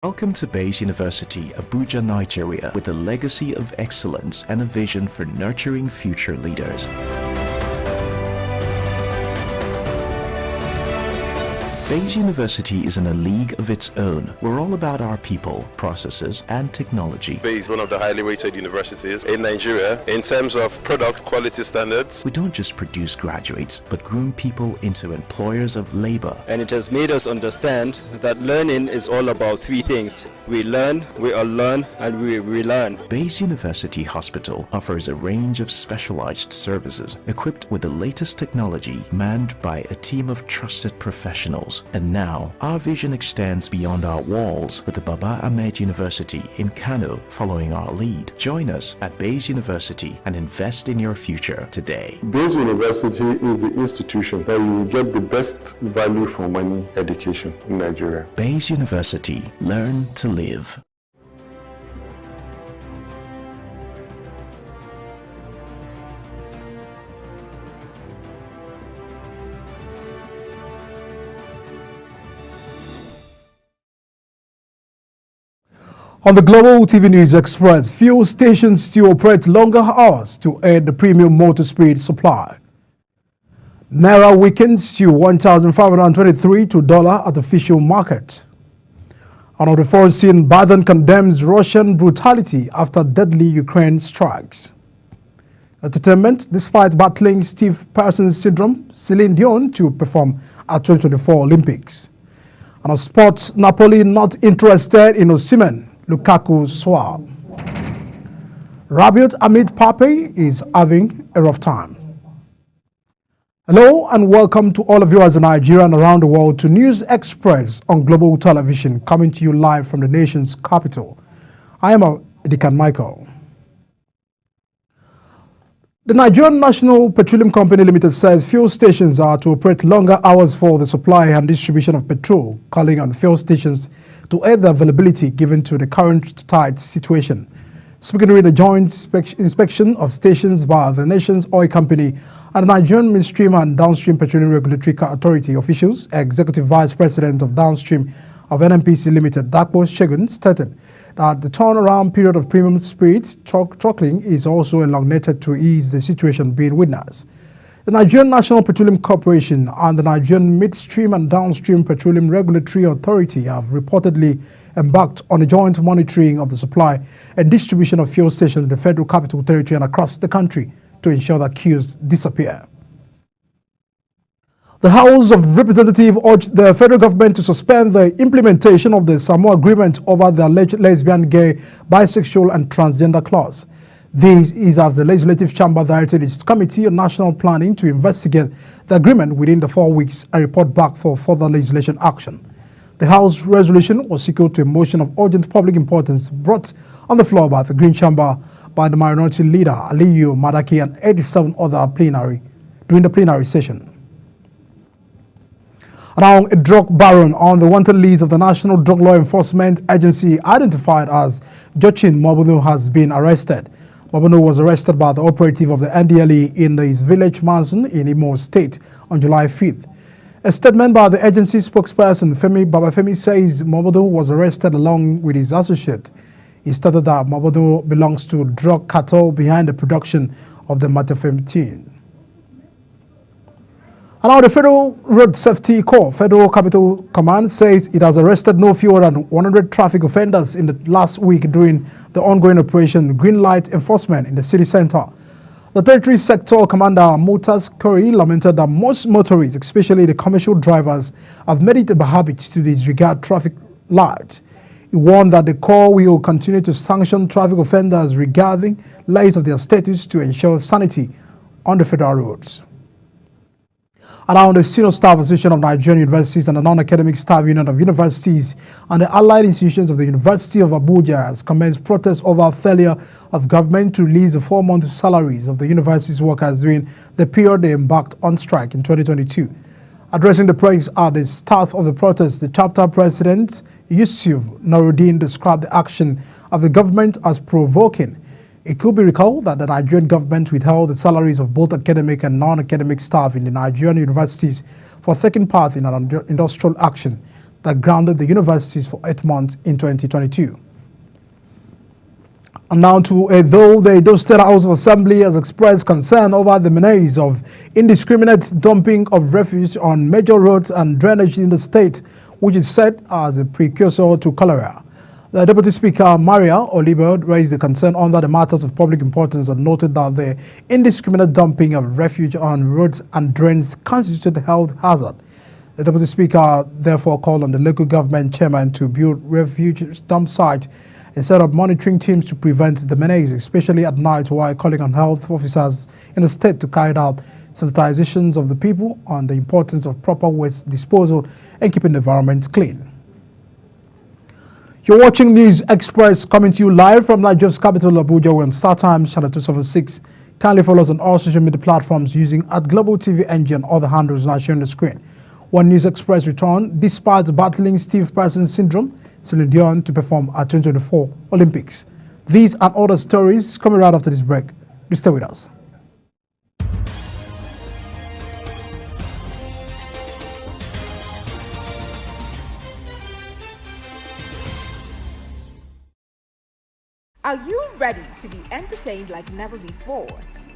Welcome to Bayes University, Abuja, Nigeria, with a legacy of excellence and a vision for nurturing future leaders. Bayes University is in a league of its own. We're all about our people, processes, and technology. Bayes is one of the highly rated universities in Nigeria in terms of product quality standards. We don't just produce graduates, but groom people into employers of labor. And it has made us understand that learning is all about three things. We learn, we unlearn, and we relearn. Bayes University Hospital offers a range of specialized services equipped with the latest technology, manned by a team of trusted professionals. And now, our vision extends beyond our walls with the Baba Ahmed University in Kano following our lead. Join us at Bayes University and invest in your future today. Bayes University is the institution that you will get the best value for money education in Nigeria. Bayes University. Learn to live. On the Global TV News Express, fuel stations still operate longer hours to aid the premium motor spirit supply. Naira weakens to 1,523 to dollar at official market. And on the foreign scene, Biden condemns Russian brutality after deadly Ukraine strikes. Entertainment, despite battling Steve Parsons syndrome, Celine Dion to perform at 2024 Olympics. And on sports, Napoli not interested in Osimhen. Lukaku swab. Rabiot amid Pape is having a rough time. Hello and welcome to all of you as a Nigerian around the world to News Express on Global Television, coming to you live from the nation's capital. I am Edikan Michael. The Nigerian National Petroleum Company Limited says fuel stations are to operate longer hours for the supply and distribution of petrol, calling on fuel stations to aid the availability given to the current tight situation. Speaking during the joint inspection of stations by the nation's oil company and the Nigerian Midstream and Downstream Petroleum Regulatory Authority officials, Executive Vice President of Downstream of NNPC Limited, Dakpo Shegun, stated that the turnaround period of premium spirits truckling is also elongated to ease the situation being witnessed. The Nigerian National Petroleum Corporation and the Nigerian Midstream and Downstream Petroleum Regulatory Authority have reportedly embarked on a joint monitoring of the supply and distribution of fuel stations in the Federal Capital Territory and across the country to ensure that queues disappear. The House of Representatives urged the federal government to suspend the implementation of the Samoa Agreement over the alleged lesbian, gay, bisexual and transgender clause. This is as the Legislative Chamber directed its Committee on National Planning to investigate the agreement within the 4 weeks and report back for further legislation action. The House resolution was sequel to a motion of urgent public importance brought on the floor by the Green Chamber by the Minority Leader Aliyu Madaki and 87 other during the plenary session. Now, a drug baron on the wanted list of the National Drug Law Enforcement Agency identified as Jochin Mobudu has been arrested. Mobudu was arrested by the operative of the NDLE in his village Manson in Imo State on July 5th. A statement by the agency spokesperson Femi Babafemi says Mobudu was arrested along with his associate. He stated that Mobudu belongs to drug cartel behind the production of the methamphetamine. And now the Federal Road Safety Corps, Federal Capital Command, says it has arrested no fewer than 100 traffic offenders in the last week during the ongoing Operation Green Light Enforcement in the city center. The Territory Sector Commander Mutas Curry lamented that most motorists, especially the commercial drivers, have made it a habit to disregard traffic lights. He warned that the Corps will continue to sanction traffic offenders regarding lights of their status to ensure sanity on the federal roads. Around the Senior Staff Association of Nigerian Universities and the Non-Academic Staff Union of Universities and the allied institutions of the University of Abuja has commenced protests over failure of government to release the 4-month salaries of the university's workers during the period they embarked on strike in 2022. Addressing the press at the start of the protest, the chapter president Yusuf Nuruddin described the action of the government as provoking. It could be recalled that the Nigerian government withheld the salaries of both academic and non-academic staff in the Nigerian universities for taking part in an industrial action that grounded the universities for 8 months in 2022. And now to though the Edo State House of Assembly has expressed concern over the menace of indiscriminate dumping of refuse on major roads and drainage in the state, which is said as a precursor to cholera. The Deputy Speaker, Maria Oliver, raised the concern under the matters of public importance and noted that the indiscriminate dumping of refuse on roads and drains constituted a health hazard. The Deputy Speaker therefore called on the local government chairman to build refuse dump sites and set up monitoring teams to prevent the menace, especially at night, while calling on health officers in the state to carry out sensitizations of the people on the importance of proper waste disposal and keeping the environment clean. You're watching News Express coming to you live from Nigeria's capital, Abuja. We're on StarTimes channel 276. Kindly follow us on all social media platforms using @Global TV NG and other handles now shown on the screen. When News Express return, despite battling stiff person syndrome, Celine Dion to perform at 2024 Olympics. These and other stories coming right after this break. Please stay with us. Are you ready to be entertained like never before?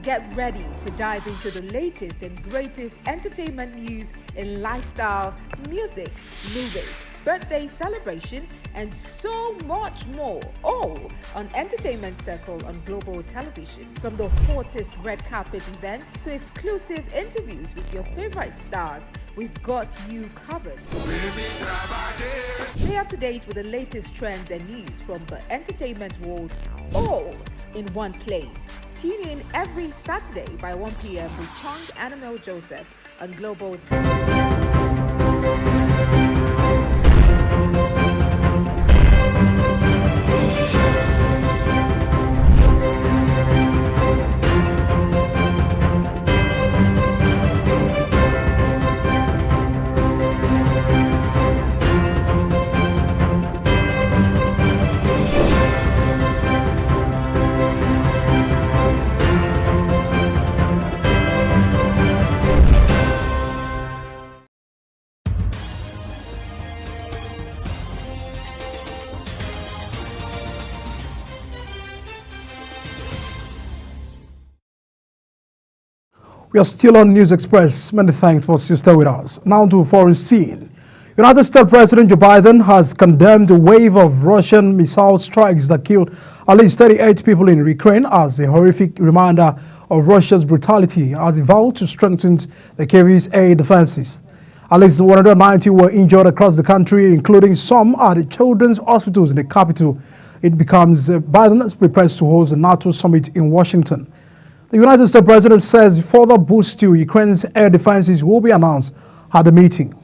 Get ready to dive into the latest and greatest entertainment news in lifestyle, music, movies, birthday celebration, and so much more. All on Entertainment Circle on Global Television. From the hottest red carpet event to exclusive interviews with your favorite stars, we've got you covered. Stay up to date with the latest trends and news from the entertainment world, all in one place. Tune in every Saturday by 1 p.m. with Chung and Emil Joseph on Global Television. We are still on News Express. Many thanks for staying with us. Now to foreign scene. United States President Joe Biden has condemned the wave of Russian missile strikes that killed at least 38 people in Ukraine as a horrific reminder of Russia's brutality as it vowed to strengthen the Kyiv's air defenses. At least 190 were injured across the country, including some at the children's hospitals in the capital. It becomes Biden prepares to host a NATO summit in Washington. The United States President says further boosts to Ukraine's air defenses will be announced at the meeting.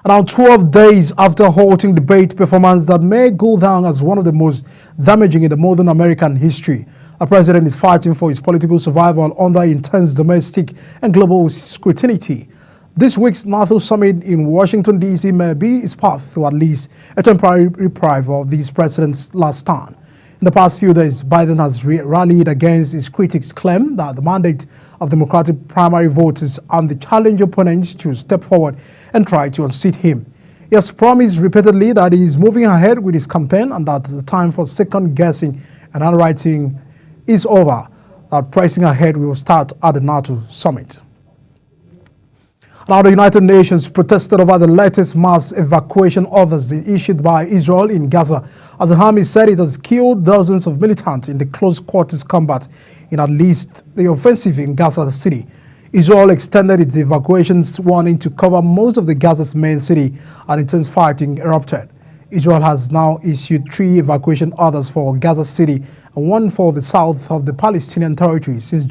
Around 12 days after halting debate performance that may go down as one of the most damaging in the modern American history, the president is fighting for his political survival under intense domestic and global scrutiny. This week's NATO summit in Washington, D.C. may be his path to at least a temporary reprieve of this president's last stand. In the past few days, Biden has rallied against his critics' claim that the mandate of Democratic primary voters and the challenge opponents to step forward and try to unseat him. He has promised repeatedly that he is moving ahead with his campaign and that the time for second-guessing and handwriting is over, that pressing ahead will start at the NATO summit. Now, the United Nations protested over the latest mass evacuation orders issued by Israel in Gaza, as the army said it has killed dozens of militants in the close quarters combat in at least the offensive in Gaza City. Israel extended its evacuations warning to cover most of the Gaza's main city, and intense fighting erupted. Israel has now issued 3 evacuation orders for Gaza City and 1 for the south of the Palestinian territory since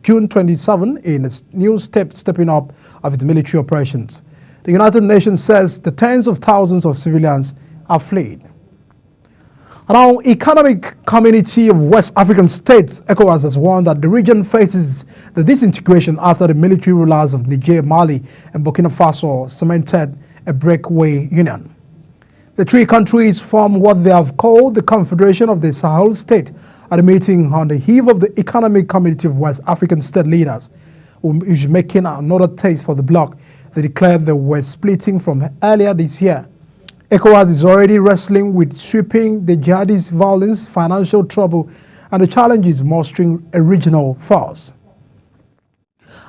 June 27 in a new stepping up of its military operations. The United Nations says the tens of thousands of civilians have fled. Now, Economic Community of West African States, ECOWAS, has warned that the region faces the disintegration after the military rulers of Niger, Mali, and Burkina Faso cemented a breakaway union. The 3 countries form what they have called the Confederation of the Sahel State at a meeting on the eve of the Economic Community of West African State leaders, who is making another taste for the bloc they declared they were splitting from earlier this year. ECOWAS is already wrestling with sweeping the jihadist violence, financial trouble, and the challenges mustering a regional force.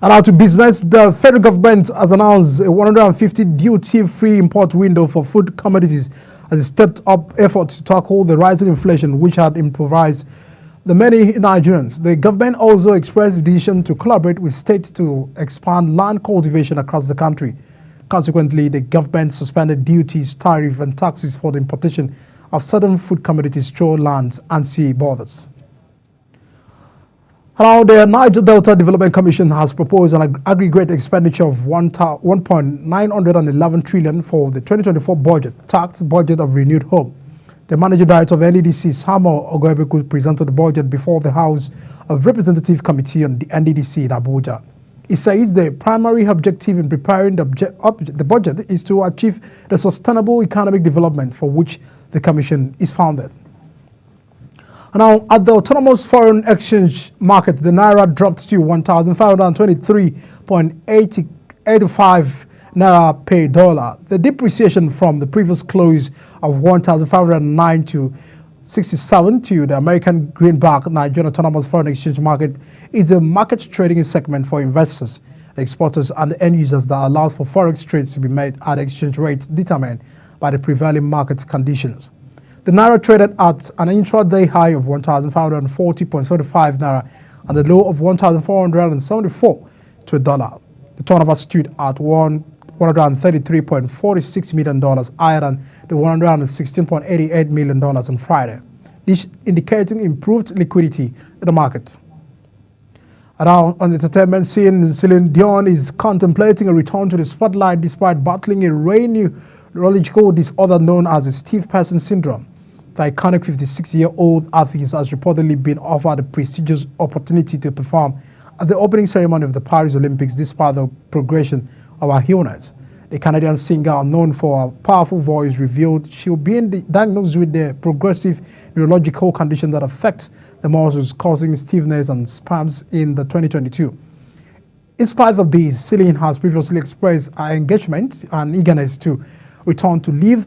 And now to business, the federal government has announced a 150 duty-free import window for food commodities as it stepped up efforts to tackle the rising inflation which had impoverished the many Nigerians. The government also expressed the decision to collaborate with states to expand land cultivation across the country. Consequently, the government suspended duties, tariffs and taxes for the importation of certain food commodities through lands and sea borders. Now, the Niger Delta Development Commission has proposed an aggregate expenditure of 1.911 trillion for the 2024 budget, tax budget of renewed hope. The Managing Director of NDDC, Samuel Ogoebeku, presented the budget before the House of Representative Committee on the NDDC in Abuja. He says the primary objective in preparing the budget is to achieve the sustainable economic development for which the Commission is founded. Now, at the autonomous foreign exchange market, the Naira dropped to 1,523.85 Naira per dollar. The depreciation from the previous close of 1,509 to 67 to the American greenback Nigerian autonomous foreign exchange market is a market trading segment for investors, exporters, and end users that allows for forex trades to be made at exchange rates determined by the prevailing market conditions. The Naira traded at an intraday high of 1,540.75 Naira and a low of 1,474 to a dollar. The turnover stood at $133.46 million, higher than the $116.88 million on Friday, this indicating improved liquidity in the market. Around on the entertainment scene, Celine Dion is contemplating a return to the spotlight despite battling a rare neurological disorder known as a stiff person syndrome. The iconic 56-year-old artist has reportedly been offered a prestigious opportunity to perform at the opening ceremony of the Paris Olympics despite the progression of her illness. The Canadian singer, known for her powerful voice, revealed she will be diagnosed with the progressive neurological condition that affects the muscles, causing stiffness and spasms in the 2022. In spite of this, Celine has previously expressed her engagement and eagerness to return to live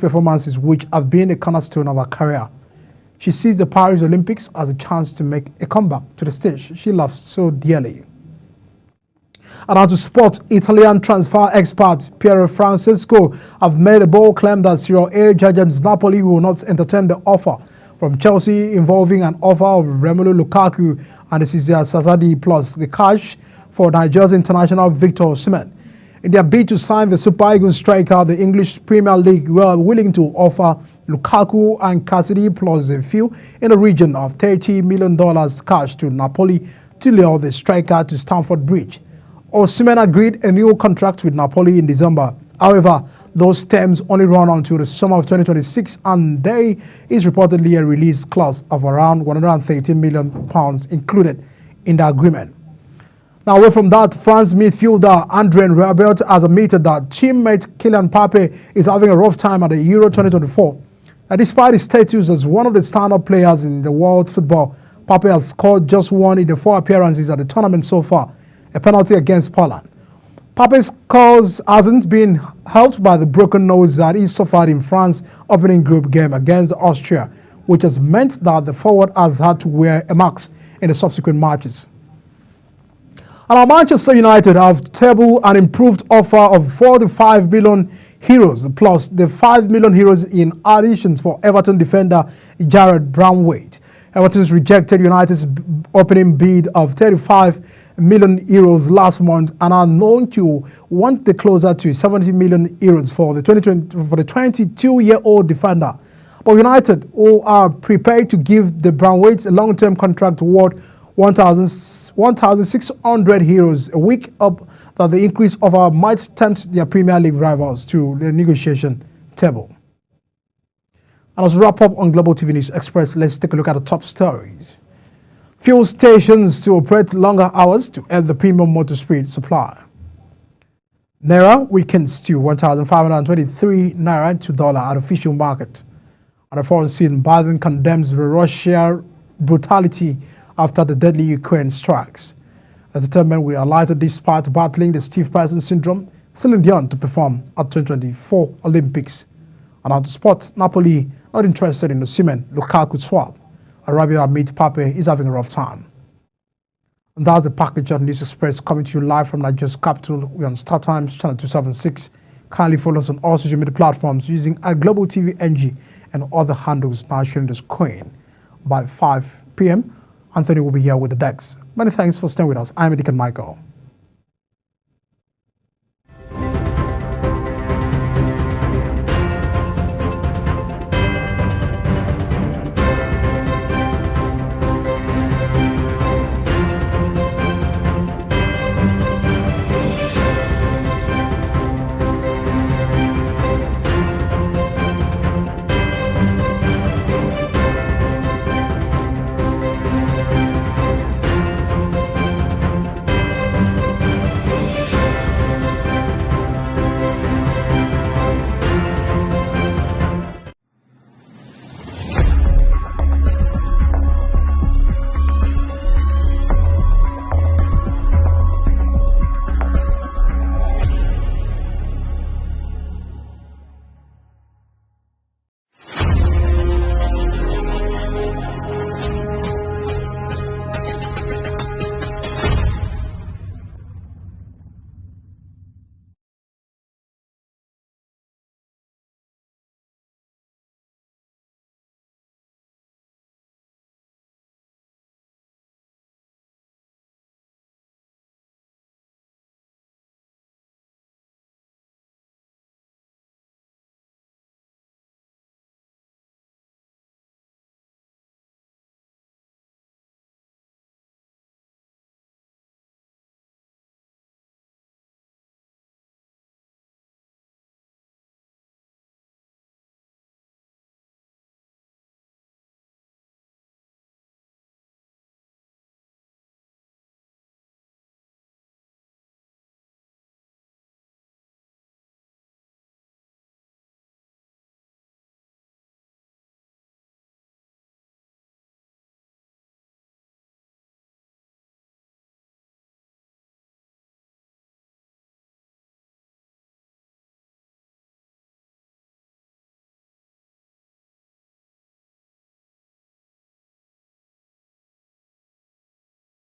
performances, which have been a cornerstone of her career. She sees the Paris Olympics as a chance to make a comeback to the stage she loves so dearly. And now to sport, Italian transfer expert Piero Francesco have made a bold claim that Serie A giants Napoli will not entertain the offer from Chelsea involving an offer of Romelu Lukaku and Cesar Sazadi plus the cash for Nigeria's international Victor Osimhen. In their bid to sign the Super Eagles striker, the English Premier League were willing to offer Lukaku and Cassidy plus a few in the region of $30 million cash to Napoli to lure the striker to Stamford Bridge. Osimhen agreed a new contract with Napoli in December. However, those terms only run until the summer of 2026, and there is reportedly a release clause of around £113 million included in the agreement. Now, away from that, France midfielder Andrien Rabiot has admitted that teammate Kylian Mbappe is having a rough time at the Euro 2024. And despite his status as one of the standout players in the world football, Mbappe has scored just one in the 4 appearances at the tournament so far, a penalty against Poland. Mbappé's cause hasn't been helped by the broken nose that he suffered in France's opening group game against Austria, which has meant that the forward has had to wear a mask in the subsequent matches. And our Manchester United have tabled an improved offer of 45 million euros plus the 5 million euros in additions for Everton defender Jared Braithwaite. Everton's rejected United's opening bid of 35 million euros last month and are known to want the closer to 70 million euros for the 22-year-old defender. But United, who are prepared to give the Braithwaite a long-term contract worth 1,600 euros a week, up that the increase offer might tempt their Premier League rivals to the negotiation table. And as we wrap up on Global TV News Express, let's take a look at the top stories. Fuel stations to operate longer hours to add the premium motor spirit supply. Naira weakens to 1,523 Naira to dollar at official market. On the foreign scene, Biden condemns the Russia brutality after the deadly Ukraine strikes. Entertainment will highlight despite battling the stiff person syndrome, Celine Dion to perform at 2024 Olympics. And out of sport, Napoli not interested in the Osimhen, Lukaku swap. Arabia amid Pape is having a rough time. And that's the package of News Express coming to you live from Nigeria's capital. We're on Star Times, channel 276. Kindly follow us on all social media platforms using our Global TV NG and other handles now sharing the screen. By 5 p.m., Anthony will be here with the decks. Many thanks for staying with us. I'm Edikan Michael.